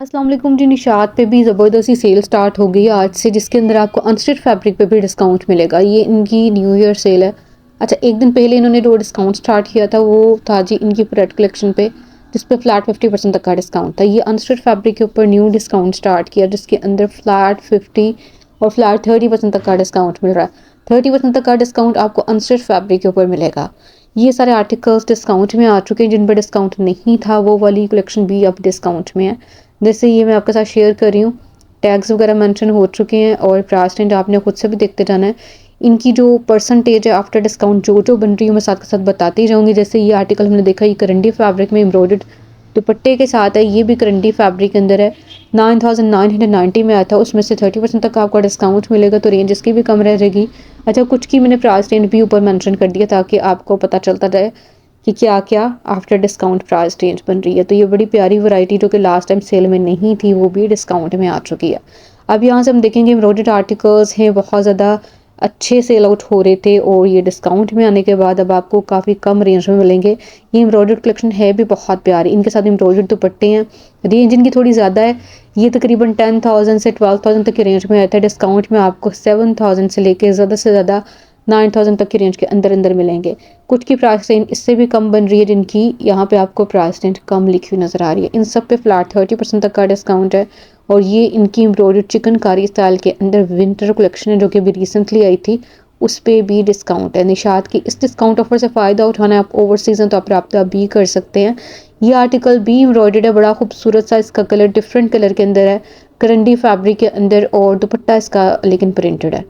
अस्सलाम वालेकुम जी। निशात पे भी ज़बरदस्ती सेल स्टार्ट हो गई है आज से, जिसके अंदर आपको अनस्टिच फैब्रिक पे भी डिस्काउंट मिलेगा। ये इनकी न्यू ईयर सेल है। अच्छा, एक दिन पहले इन्होंने जो डिस्काउंट स्टार्ट किया था वो था जी इनकी प्रेड कलेक्शन पे, जिस पे फ्लैट 50% तक का डिस्काउंट था। ये अनस्टिच फैब्रिक के ऊपर न्यू डिस्काउंट स्टार्ट किया, जिसके अंदर फ्लैट 50 और फ्लैट 30% तक का डिस्काउंट मिल रहा है। 30% तक का डिस्काउंट आपको अनस्टिच फैब्रिक के ऊपर मिलेगा। ये सारे आर्टिकल्स डिस्काउंट में आ चुके हैं। जिन पर डिस्काउंट नहीं था वो वाली कलेक्शन भी अब डिस्काउंट में है। जैसे ये मैं आपके साथ शेयर कर रही हूँ, टैग्स वगैरह मेंशन हो चुके हैं और प्राइस रेंज आपने खुद से भी देखते जाना है। इनकी जो परसेंटेज है आफ्टर डिस्काउंट जो बन रही है मैं साथ के साथ बताती ही जाऊँगी। जैसे ये आर्टिकल हमने देखा, ये करंडी फैब्रिक में एम्ब्रॉयडर्ड दुपट्टे के साथ है। ये भी करंडी फैब्रिक के अंदर है। 9990 में आया था, उसमें से 30% तक आपका डिस्काउंट मिलेगा, तो रेंज इसकी भी कम रह जाएगी। अच्छा, कुछ की मैंने प्राइस रेंज भी ऊपर मेंशन कर दिया ताकि आपको पता चलता रहे कि क्या क्या आफ्टर डिस्काउंट प्राइस रेंज बन रही है। तो ये बड़ी प्यारी वैरायटी जो कि लास्ट टाइम सेल में नहीं थी वो भी डिस्काउंट में आ चुकी है। अब यहाँ से हम देखेंगे एम्ब्रॉयडर्ड आर्टिकल्स हैं, बहुत ज़्यादा अच्छे सेल आउट हो रहे थे और ये डिस्काउंट में आने के बाद अब आपको काफ़ी कम रेंज में मिलेंगे। ये एम्ब्रॉयडर्ड कलेक्शन है भी बहुत प्यारी, इनके साथ एम्ब्रॉयडर्ड दुपट्टे हैं। रेंज इनकी थोड़ी ज़्यादा है। ये तकरीबन 10,000 से 12,000 तक की रेंज में आता है। डिस्काउंट में आपको 7,000 से लेके ज़्यादा से ज़्यादा 9,000 तक की रेंज के अंदर अंदर मिलेंगे। कुछ की प्राइस रेंज इससे भी कम बन रही है, जिनकी यहाँ पे आपको प्राइस रेंज कम लिखी हुई नज़र आ रही है। इन सब पे फ्लैट 30% तक का डिस्काउंट है। और ये इनकी एम्ब्रॉयडर्ड चिकनकारी स्टाइल के अंदर विंटर कलेक्शन है जो कि अभी रिसेंटली आई थी, उस पे भी डिस्काउंट है। निशात की इस डिस्काउंट ऑफर से फ़ायदा उठाना है, आप ओवर सीजन तो आप रब्ता भी कर सकते हैं। ये आर्टिकल भी एम्ब्रॉयडर्ड है, बड़ा खूबसूरत सा इसका कलर डिफरेंट कलर के अंदर है, करंडी फैब्रिक के अंदर, और दुपट्टा इसका लेकिन प्रिंटेड है।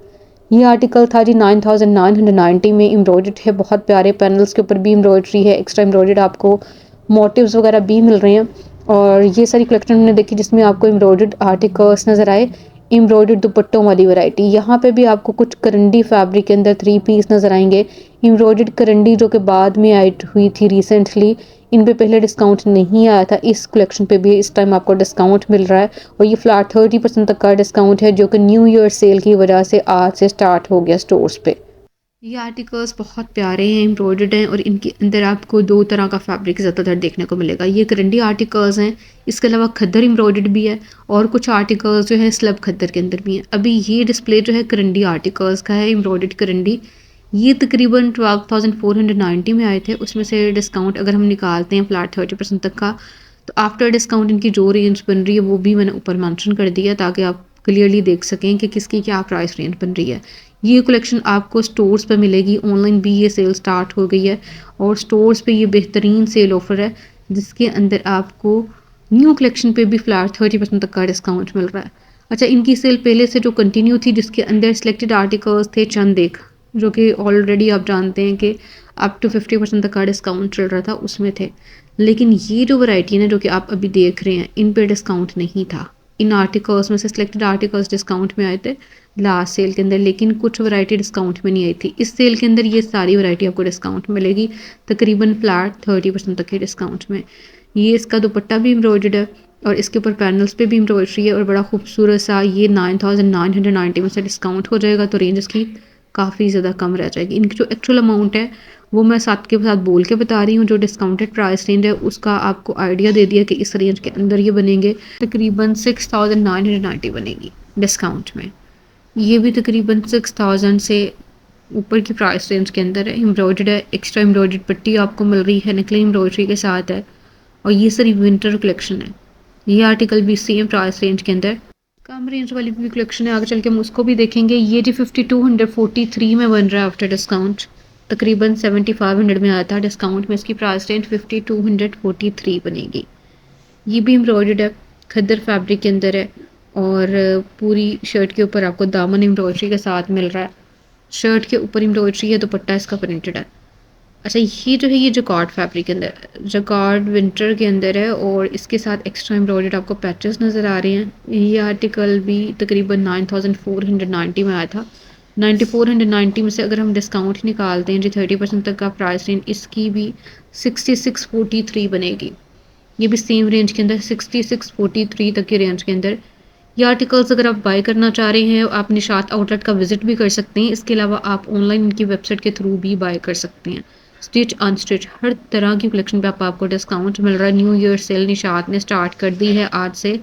ये आर्टिकल था जी 9990 में, एम्ब्रॉयडर्ड है, बहुत प्यारे पैनल्स के ऊपर भी एम्ब्रॉयडरी है, एक्स्ट्रा एम्ब्रॉयडर्ड आपको मोटिव्स वगैरह भी मिल रहे हैं। और ये सारी कलेक्शन हमने देखी जिसमें आपको एम्ब्रॉयडर्ड आर्टिकल्स नज़र आए, एम्ब्रॉयडर्ड दुपट्टों वाली वैरायटी। यहाँ पे भी आपको कुछ करंडी फैब्रिक के अंदर 3 पीस नज़र आएंगे। एम्ब्रॉयडर्ड करंडी जो कि बाद में आई हुई थी रिसेंटली, इन पे पहले डिस्काउंट नहीं आया था, इस कलेक्शन पे भी इस टाइम आपको डिस्काउंट मिल रहा है। और ये फ्लैट 30% तक का डिस्काउंट है जो कि न्यू ईयर सेल की वजह से आज से स्टार्ट हो गया स्टोर्स पे। ये आर्टिकल्स बहुत प्यारे हैं, एम्ब्रॉयडर्ड हैं और इनके अंदर आपको 2 तरह का फैब्रिक ज़्यादातर देखने को मिलेगा। ये करंडी आर्टिकल्स हैं, इसके अलावा खद्दर एम्ब्रॉयडर्ड भी है और कुछ आर्टिकल्स जो है स्लब खद्दर के अंदर भी हैं। अभी ये डिस्प्ले जो है करंडी आर्टिकल्स का है, एम्ब्रॉयडर्ड करंडी। ये तकरीबन 12,490 में आए थे, उसमें से डिस्काउंट अगर हम निकालते हैं फ्लैट 30% तक का, तो आफ्टर डिस्काउंट इनकी जो रेंज बन रही है वो भी मैंने ऊपर मेंशन कर दिया ताकि आप क्लियरली देख सकें कि किसकी क्या प्राइस रेंज बन रही है। ये कलेक्शन आपको स्टोर्स पे मिलेगी, ऑनलाइन भी ये सेल स्टार्ट हो गई है और स्टोर्स पे ये बेहतरीन सेल ऑफर है जिसके अंदर आपको न्यू कलेक्शन पे भी फ्लैट 30% तक का डिस्काउंट मिल रहा है। अच्छा, इनकी सेल पहले से जो कंटिन्यू थी जिसके अंदर सिलेक्टेड आर्टिकल्स थे चंद एक, जो कि ऑलरेडी आप जानते हैं कि अप टू 50% तक का डिस्काउंट चल रहा था, उसमें थे। लेकिन ये जो वैरायटी है ना जो कि आप अभी देख रहे हैं, इन पे डिस्काउंट नहीं था। इन आर्टिकल्स में से सिलेक्टेड आर्टिकल्स डिस्काउंट में आए थे लास्ट सेल के अंदर, लेकिन कुछ वैरायटी डिस्काउंट में नहीं आई थी। इस सेल के अंदर ये सारी वैरायटी आपको डिस्काउंट मिलेगी, तकरीबन फ्लैट 30% तक के डिस्काउंट में। ये इसका दुपट्टा भी एम्ब्रॉयडर्ड है और इसके ऊपर पैनल्स पे भी एम्ब्रॉयडरी है और बड़ा खूबसूरत सा। ये 9990 में से डिस्काउंट हो जाएगा तो रेंज इसकी काफ़ी ज़्यादा कम रह जाएगी। इनकी जो एक्चुअल अमाउंट है वो मैं साथ के साथ बोल के बता रही हूँ। जो डिस्काउंटेड प्राइस रेंज है उसका आपको आइडिया दे दिया कि इस रेंज के अंदर ये बनेंगे, तकरीबन 6,990 बनेगी डिस्काउंट में। ये भी तकरीबन 6,000 से ऊपर की प्राइस रेंज के अंदर है, एम्ब्रॉयडर्ड है, एक्स्ट्रा एम्ब्रॉयडर्ड पट्टी आपको मिल रही है, नकली एम्ब्रॉयडरी के साथ है और ये सारी विंटर कलेक्शन है। ये आर्टिकल भी सेम प्राइस रेंज के अंदर, कम रेंज वाली भी कलेक्शन है, आगे चल के हम उसको भी देखेंगे। ये जी 5243 में बन रहा है आफ्टर डिस्काउंट, तकरीबन 7500 में आया था, डिस्काउंट में इसकी प्राइस रेंज 5243 बनेगी। ये भी एम्ब्रॉयडर्ड है, खद्दर फैब्रिक के अंदर है और पूरी शर्ट के ऊपर आपको दामन एम्ब्रॉयडरी के साथ मिल रहा है। शर्ट के ऊपर एम्ब्रॉयडरी है, दुपट्टा इसका प्रिंटेड है। अच्छा, ये जो है ये जकार्ड फैब्रिक के अंदर, जकार्ड विंटर के अंदर है और इसके साथ एक्स्ट्रा एम्ब्रॉयडर्ड आपको पैचेस नज़र आ रहे हैं। ये आर्टिकल भी तकरीबन 9490 में आया था। 9490 में से अगर हम डिस्काउंट निकालते हैं जी 30% तक का प्राइस रेंज, इसकी भी 6643 बनेगी। ये भी सेम रेंज के अंदर 6643 तक की रेंज के अंदर। ये आर्टिकल्स अगर आप बाय करना चाह रहे हैं आप निशात आउटलेट का विजिट भी कर सकते हैं, इसके अलावा आप ऑनलाइन इनकी वेबसाइट के थ्रू भी बाय कर सकते हैं। स्टिच अनस्टिच हर तरह की कलेक्शन पे आपको डिस्काउंट मिल रहा है। न्यू ईयर सेल निशात ने स्टार्ट कर दी है आज से।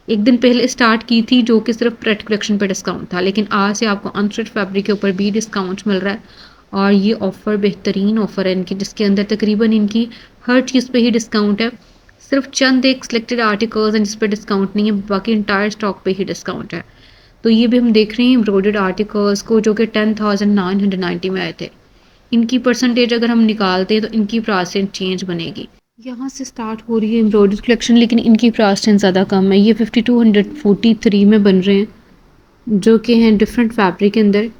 एक दिन पहले स्टार्ट की थी जो कि सिर्फ प्रेट कलेक्शन पे डिस्काउंट था, लेकिन आज से आपको अनस्टिच फैब्रिक के ऊपर भी डिस्काउंट मिल रहा है। और ये ऑफ़र बेहतरीन ऑफ़र है इनकी, जिसके अंदर तकरीबन इनकी हर चीज़ पे ही डिस्काउंट है। सिर्फ चंद एक सिलेक्टेड आर्टिकल्स हैं जिस पे डिस्काउंट नहीं है, बाकी इंटायर स्टॉक पे ही डिस्काउंट है। तो ये भी हम देख रहे हैं एम्ब्रॉयडर्ड आर्टिकल्स को जो कि 10,990 में आए थे। इनकी परसेंटेज अगर हम निकालते हैं तो इनकी परसेंट चेंज बनेगी। यहाँ से स्टार्ट हो रही है एम्ब्रॉयडर्ड कलेक्शन, लेकिन इनकी परसेंट ज़्यादा कम है। ये 5243 में बन रहे हैं जो कि हैं डिफरेंट फैब्रिक के अंदर।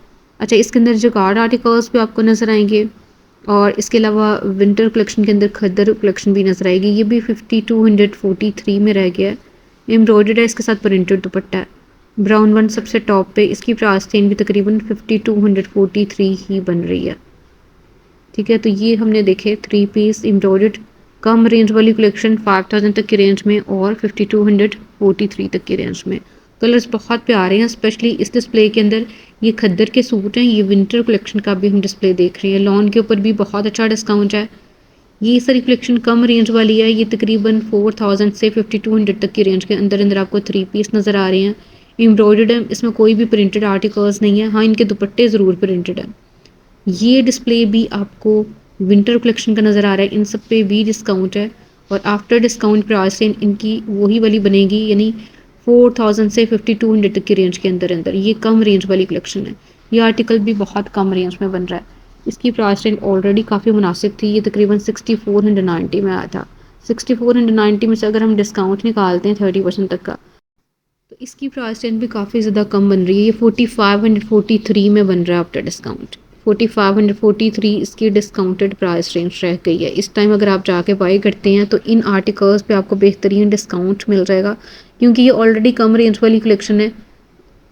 अच्छा, इसके अंदर जगार्ड आर्टिकल्स भी आपको नज़र आएंगे और इसके अलावा विंटर कलेक्शन के अंदर खद्दर कलेक्शन भी नज़र आएगी। ये भी 5243 में रह गया है। एम्ब्रॉयडर्ड है, इसके साथ प्रिंटेड दुपट्टा है। ब्राउन वन सबसे टॉप पे, इसकी प्राइस भी तकरीबन 5243 ही बन रही है। ठीक है, तो ये हमने देखे 3 पीस एम्ब्रॉयडर्ड कम रेंज वाली कलेक्शन 5000 तक की रेंज में और 5243 तक की रेंज में। कलर्स बहुत प्यारे हैं, स्पेशली इस डिस्प्ले के अंदर ये खद्दर के सूट हैं। ये विंटर कलेक्शन का भी हम डिस्प्ले देख रहे हैं। लॉन के ऊपर भी बहुत अच्छा डिस्काउंट है। ये सारी कलेक्शन कम रेंज वाली है। ये तकरीबन 4000 से 5200 तक की रेंज के अंदर अंदर आपको 3 पीस नज़र आ रहे हैं। एम्ब्रॉयडर्ड है, इसमें कोई भी प्रिंटेड आर्टिकल्स नहीं है। हाँ, इनके दुपट्टे ज़रूर प्रिंटेड है। ये डिस्प्ले भी आपको विंटर कलेक्शन का नज़र आ रहा है। इन सब पे भी डिस्काउंट है और आफ्टर डिस्काउंट प्राइस इनकी वही वाली बनेगी, यानी 4000 से 5200 तक की रेंज के अंदर अंदर। ये कम रेंज वाली कलेक्शन है। ये आर्टिकल भी बहुत कम रेंज में बन रहा है। इसकी प्राइस रेंज ऑलरेडी काफ़ी मुनासिब थी। ये तकरीबन 6490 में आया था। 6490 में से अगर हम डिस्काउंट निकालते हैं 30% तक का, तो इसकी प्राइस रेंज भी काफ़ी ज़्यादा कम बन रही है। ये 4543 में बन रहा है आफ्टर डिस्काउंट। 4543 इसकी डिस्काउंटेड प्राइस रेंज रह गई है। इस टाइम अगर आप जाके बाई करते हैं तो इन आर्टिकल्स पे आपको बेहतरीन डिस्काउंट मिल जाएगा, क्योंकि ये ऑलरेडी कम रेंज वाली कलेक्शन है।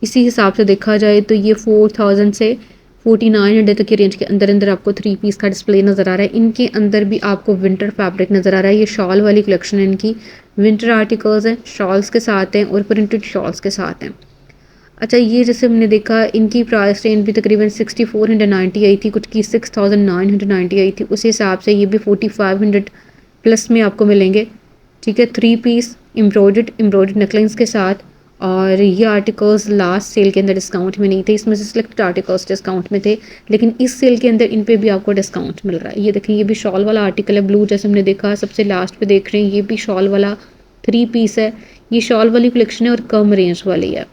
इसी हिसाब से देखा जाए तो ये 4000 से 4900 तक की रेंज के अंदर अंदर आपको 3 पीस का डिस्प्ले नज़र आ रहा है। इनके अंदर भी आपको विंटर फैब्रिक नज़र आ रहा है। ये शॉल वाली कलेक्शन है इनकी। विंटर आर्टिकल्स हैं, शॉल्स के साथ हैं और प्रिंटेड शॉल्स के साथ हैं। अच्छा, ये जैसे हमने देखा इनकी प्राइस रेंज भी तकरीबन 6490 आई थी, कुछ की 6990 आई थी। उस हिसाब से ये भी 4500 प्लस में आपको मिलेंगे। ठीक है, 3 पीस एम्ब्रॉयडर्ड नेकलाइंस के साथ। और ये आर्टिकल्स लास्ट सेल के अंदर डिस्काउंट में नहीं थे, इसमें से सिलेक्टेड आर्टिकल्स डिस्काउंट में थे, लेकिन इस सेल के अंदर इन पे भी आपको डिस्काउंट मिल रहा है। ये देखें, ये भी शॉल वाला आर्टिकल है, ब्लू जैसे हमने देखा सबसे लास्ट पे देख रहे हैं। ये भी शॉल वाला 3 पीस है। ये शॉल वाली कलेक्शन है और कम रेंज वाली है।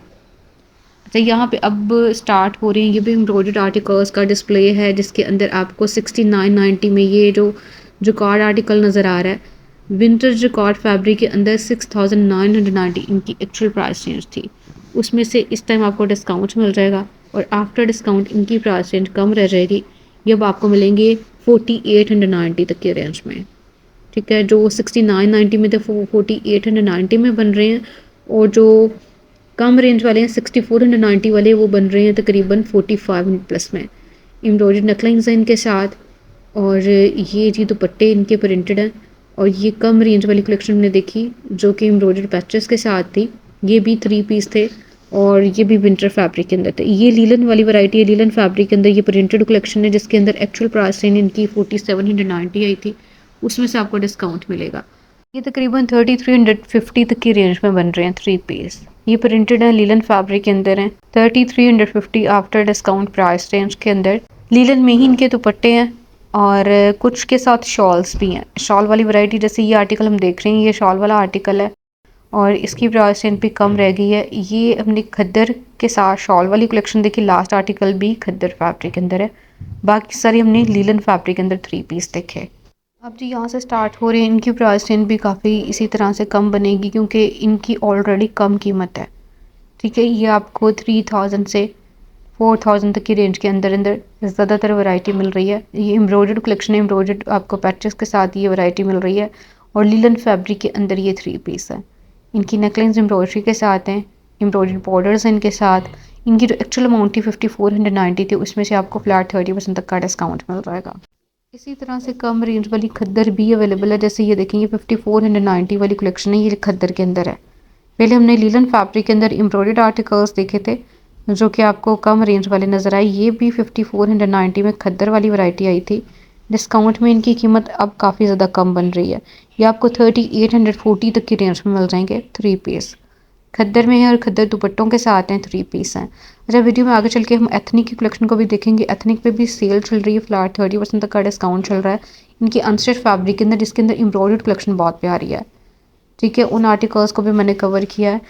अच्छा, यहाँ पे अब स्टार्ट हो रही है, ये भी एम्ब्रॉयडर्ड आर्टिकल्स का डिस्प्ले है, जिसके अंदर आपको 6990 में ये जो कार्ड आर्टिकल नज़र आ रहा है विंटर जकॉर्ड फैब्रिक के अंदर 6990 इनकी एक्चुअल प्राइस रेंज थी। उसमें से इस टाइम आपको डिस्काउंट मिल जाएगा और आफ्टर डिस्काउंट इनकी प्राइस रेंज कम रह जाएगी। ये अब आपको मिलेंगे 4890 तक के रेंज में। ठीक है, जो 6990 में थे 4890 में बन रहे हैं और जो कम रेंज वाले हैं 6490 वाले वो बन रहे हैं तकरीबन 4500 प्लस में। एम्ब्रॉयडर्ड नेकलाइंस हैं इनके साथ और ये जी दुपट्टे इनके प्रिंटेड हैं। और ये कम रेंज वाली कलेक्शन हमने देखी जो कि एम्ब्रॉयडर्ड पैचेस के साथ थी। ये भी 3 पीस थे और ये भी विंटर फैब्रिक के अंदर थे। ये लीलन वाली वैरायटी है, लीलन फैब्रिक के अंदर ये प्रिंटेड कलेक्शन है, जिसके अंदर एक्चुअल प्राइस रेंज इनकी 4790 आई थी। उसमें से आपको डिस्काउंट मिलेगा। ये तकरीबन 3350 तक की रेंज में बन रहे हैं 3 पीस। ये प्रिंटेड है, लीलन फैब्रिक के अंदर हैं। 3350 आफ्टर डिस्काउंट प्राइस रेंज के अंदर। लीलन में ही इनके दुपट्टे हैं और कुछ के साथ शॉल्स भी हैं। शॉल वाली वैरायटी जैसे ये आर्टिकल हम देख रहे हैं, ये शॉल वाला आर्टिकल है और इसकी प्राइस रेंज भी कम रह गई है। ये हमने खद्दर के साथ शॉल वाली कलेक्शन देखी, लास्ट आर्टिकल भी खद्दर फैब्रिक के अंदर है। बाकी सारी हमने लीलन फैब्रिक के अंदर 3 पीस देखे। अब जी यहाँ से स्टार्ट हो रहे हैं, इनकी प्राइस रेंज भी काफ़ी इसी तरह से कम बनेगी क्योंकि इनकी ऑलरेडी कम कीमत है। ठीक है, ये आपको 3000 से 4000 तक की रेंज के अंदर अंदर ज़्यादातर वैरायटी मिल रही है। ये एम्ब्रॉयडर्ड कलेक्शन है, एम्ब्रॉयडर्ड आपको पैचेस के साथ ये वैरायटी मिल रही है और लीलन फैब्रिक के अंदर ये 3 पीस है। इनकी नेकलाइंस एम्ब्रॉयडरी के साथ हैं, एम्ब्रॉयडर्ड बॉर्डर्स हैं इनके साथ। इनकी जो एक्चुअल अमाउंट थी 5490 थी, उसमें से आपको फ्लैट 30% तक का डिस्काउंट मिल जाएगा। इसी तरह से कम रेंज वाली खद्दर भी अवेलेबल है, जैसे ये देखें, ये 5490 वाली कलेक्शन है, ये खद्दर के अंदर है। पहले हमने लीलन फैब्रिक के अंदर एम्ब्रॉयडर्ड आर्टिकल्स देखे थे जो कि आपको कम रेंज वाले नज़र आए। ये भी 5490 में खद्दर वाली वैरायटी आई थी डिस्काउंट में इनकी कीमत अब काफ़ी ज़्यादा कम बन रही है। ये आपको 3840 तक की रेंज में मिल जाएंगे 3 पीस। खद्दर में है और खद्दर दुपट्टों के साथ हैं, 3 पीस हैं। अच्छा, वीडियो में आगे चल के हम एथनिक की कलेक्शन को भी देखेंगे। एथनिक पे भी सेल चल रही है, फ्लैट 30% तक का डिस्काउंट चल रहा है इनकी अनस्टिच फैब्रिक के अंदर, जिसके अंदर एम्ब्रॉयडर्ड कलेक्शन बहुत प्यारी है। ठीक है, उन आर्टिकल्स को भी मैंने कवर किया है।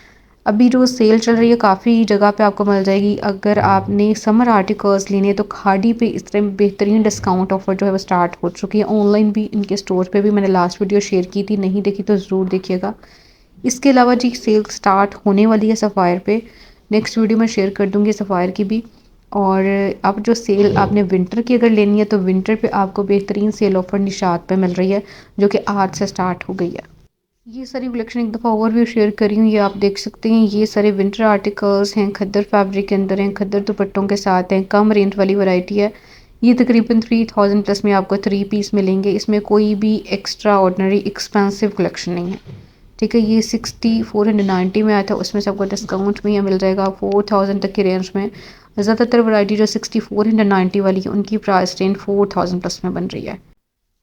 अभी जो सेल चल रही है काफ़ी जगह पे आपको मिल जाएगी। अगर आपने समर आर्टिकल्स लेने हैं तो खाड़ी पे इस तरह बेहतरीन डिस्काउंट ऑफर जो है वो स्टार्ट हो चुकी है। ऑनलाइन भी इनके स्टोर पे भी मैंने लास्ट वीडियो शेयर की थी, नहीं देखी तो ज़रूर देखिएगा। इसके अलावा जी सेल स्टार्ट होने वाली है सफ़ायर पे, नेक्स्ट वीडियो में शेयर कर दूँगी सफ़ायर की भी। और अब जो सेल आपने विंटर की अगर लेनी है तो विंटर पे आपको बेहतरीन सेल ऑफर निशात पे मिल रही है, जो कि आज से स्टार्ट हो गई है। ये सारी कलेक्शन एक दफ़ा ओवरव्यू शेयर करी हूँ, ये आप देख सकते हैं। ये सारे विंटर आर्टिकल्स हैं, खद्दर फैब्रिक के अंदर हैं, खद्दर दुपट्टों के साथ हैं, कम रेंज वाली वैरायटी है। ये तकरीबन 3000 प्लस में आपको 3 पीस मिलेंगे। इसमें कोई भी एक्स्ट्रा ऑर्डनरी एक्सपेंसिव कलेक्शन नहीं है। ठीक है, ये 6490 में आया था, उसमें से आपको डिस्काउंट में यह मिल जाएगा 4000 तक की रेंज में। ज़्यादातर वैरायटी जो 6490 वाली है उनकी प्राइस रेंज 4000 प्लस में बन रही है।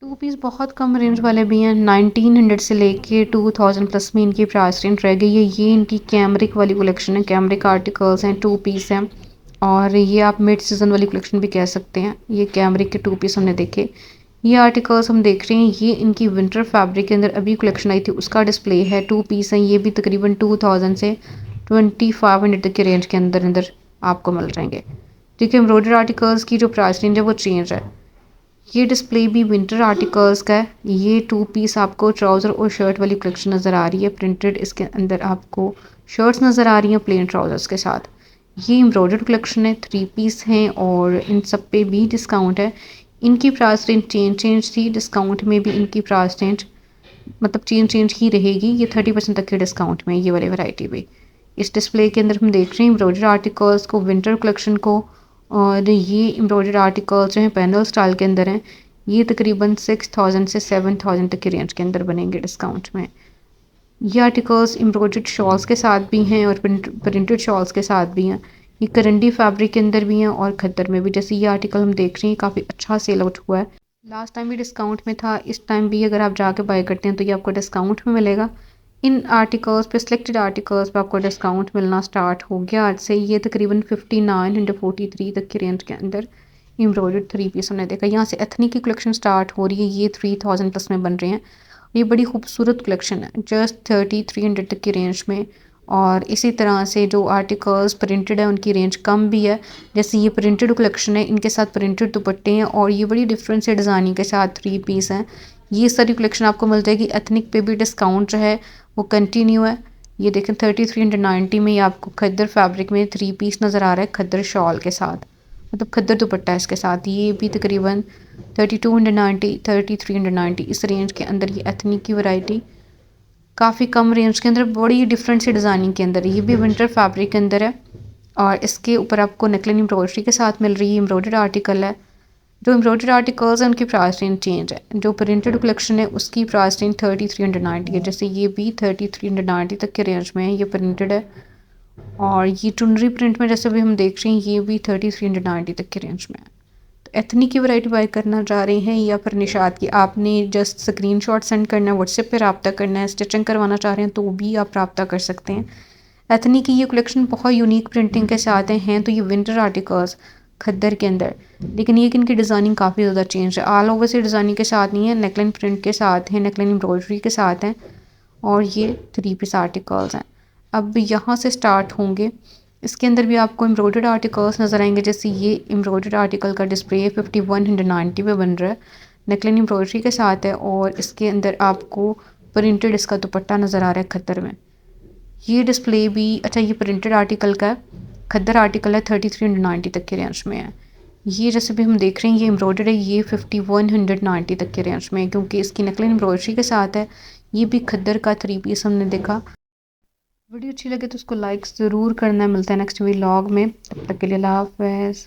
2 पीस बहुत कम रेंज वाले भी हैं, 1900 से लेके 2000 प्लस में इनकी प्राइस रेंज रह गई है। ये इनकी कैमरिक वाली कलेक्शन है, कैमरिक आर्टिकल्स हैं, 2 पीस हैं। और ये आप मिड सीज़न वाली कलेक्शन भी कह सकते हैं। ये कैमरिक के 2 पीस हमने देखे। ये आर्टिकल्स हम देख रहे हैं, ये इनकी विंटर फैब्रिक के अंदर अभी कलेक्शन आई थी, उसका डिस्प्ले है। 2 पीस हैं, ये भी तकरीबन 2000 से 2500 तक के रेंज के अंदर अंदर आपको मिल जाएंगे। ठीक है, एम्ब्रॉयडर आर्टिकल्स की जो प्राइस रेंज है वो चेंज है। ये डिस्प्ले भी विंटर आर्टिकल्स का है। ये 2 पीस आपको ट्राउज़र और शर्ट वाली कलेक्शन नज़र आ रही है प्रिंटेड। इसके अंदर आपको शर्ट्स नज़र आ रही हैं प्लेन ट्राउज़र्स के साथ। ये एम्ब्रॉयडर्ड कलेक्शन है, 3 पीस हैं और इन सब पे भी डिस्काउंट है। इनकी प्राइस रेंज चेंज थी, डिस्काउंट में भी इनकी प्राइस रेंज मतलब चेंज ही रहेगी। ये 30% तक के डिस्काउंट में ये वाली वैरायटी भी। इस डिस्प्ले के अंदर हम देख रहे हैं एम्ब्रॉयडर्ड आर्टिकल्स को, विंटर कलेक्शन को। और ये एम्ब्रॉयडर्ड आर्टिकल्स जो हैं पैनल स्टाइल के अंदर हैं। ये तकरीबन 6000 से 7000 तक की रेंज के अंदर बनेंगे डिस्काउंट में। ये आर्टिकल्स एम्ब्रॉयडर्ड शॉल्स के साथ भी हैं और प्रिंटेड शॉल्स के साथ भी हैं। ये करंडी फैब्रिक के अंदर भी हैं और खद्दर में भी। जैसे ये आर्टिकल हम देख रहे हैं काफ़ी अच्छा सेल आउट हुआ है, लास्ट टाइम भी डिस्काउंट में था, इस टाइम भी अगर आप जाके बाय करते हैं तो ये आपको डिस्काउंट में मिलेगा। इन आर्टिकल्स पे, सिलेक्टेड आर्टिकल्स पे आपको डिस्काउंट मिलना स्टार्ट हो गया आज से। ये तकरीबन 5943 तक की रेंज के अंदर एम्ब्रॉयडर्ड 3 पीस हमने देखा। यहाँ से एथनिक की कलेक्शन स्टार्ट हो रही है, ये 3000 प्लस में बन रहे हैं। ये बड़ी खूबसूरत कलेक्शन है, जस्ट 3300 तक की रेंज में। और इसी तरह से जो आर्टिकल्स प्रिंटेड है उनकी रेंज कम भी है। जैसे ये प्रिंटेड कलेक्शन है, इनके साथ प्रिंटेड दुपट्टे हैं और ये बड़ी डिफरेंट से डिज़ाइनिंग के साथ 3 पीस हैं। ये सारी कलेक्शन आपको मिल जाएगी। एथनिक पे भी डिस्काउंट जो है वो कंटिन्यू है। ये देखें 3390 में ये आपको खद्दर फैब्रिक में 3 पीस नज़र आ रहा है, खद्दर शॉल के साथ, मतलब खद्दर दुपट्टा इसके साथ। ये भी तकरीबन 3290 3390 इस रेंज के अंदर ये एथनिक की वैरायटी काफ़ी कम रेंज के अंदर बड़ी डिफरेंट सी डिज़ाइनिंग के अंदर। ये भी विंटर फैब्रिक के अंदर है और इसके ऊपर आपको नेकलाइन एम्ब्रॉयडरी के साथ मिल रही है। एम्ब्रॉयडर्ड आर्टिकल है। जो एम्ब्रॉयडर्ड आर्टिकल्स हैं उनकी प्राइस रेंज चेंज है। जो प्रिंटेड कलेक्शन है उसकी प्राइस रेंज 3390 है। जैसे ये भी 3390 तक के रेंज में है, ये प्रिंटेड है। और ये चुनरी प्रिंट में जैसे भी हम देख रहे हैं ये भी 3390 तक के रेंज में है। तो एथनिक की वैरायटी बाय करना चाह रहे हैं या फिर निशात की, आपने जस्ट स्क्रीनशॉट सेंड करना है, व्हाट्सएप पे रब्ता करना है, स्टिचिंग करवाना चाह रहे हैं तो भी आप रब्ता कर सकते हैं। एथनिक की ये कलेक्शन बहुत यूनिक प्रिंटिंग के साथ हैं। तो ये विंटर आर्टिकल्स खद्दर के अंदर, लेकिन ये कि इनकी डिज़ाइनिंग काफ़ी ज़्यादा चेंज है। ऑल ओवर से डिज़ाइनिंग के साथ नहीं है, नेकलाइन प्रिंट के साथ है, नेकलाइन एम्ब्रॉयडरी के साथ हैं और ये 3 पीस आर्टिकल्स हैं। अब यहाँ से स्टार्ट होंगे। इसके अंदर भी आपको एम्ब्रॉयडर्ड आर्टिकल्स नज़र आएंगे। जैसे ये एम्ब्रॉयडर्ड आर्टिकल का डिस्प्ले 5190 पे बन रहा है, नेकलाइन एम्ब्रॉयडरी के साथ है और इसके अंदर आपको प्रिंटेड इसका दुपट्टा नज़र आ रहा है खद्दर में। ये डिस्प्ले भी अच्छा, ये प्रिंटेड आर्टिकल का खद्दर आर्टिकल है, 3390 तक के रेंज में है। ये जैसे भी हम देख रहे हैं ये एम्ब्रॉयडर्ड है, ये 5190 तक के रेंज में है क्योंकि इसकी नेकलाइन एम्ब्रॉयडरी के साथ है। ये भी खद्दर का 3 पीस हमने देखा। वीडियो अच्छी लगे तो उसको लाइक ज़रूर करना है। मिलता है नेक्स्ट व्लॉग में, तब तक के लिए अल्लाह हाफ़िज़।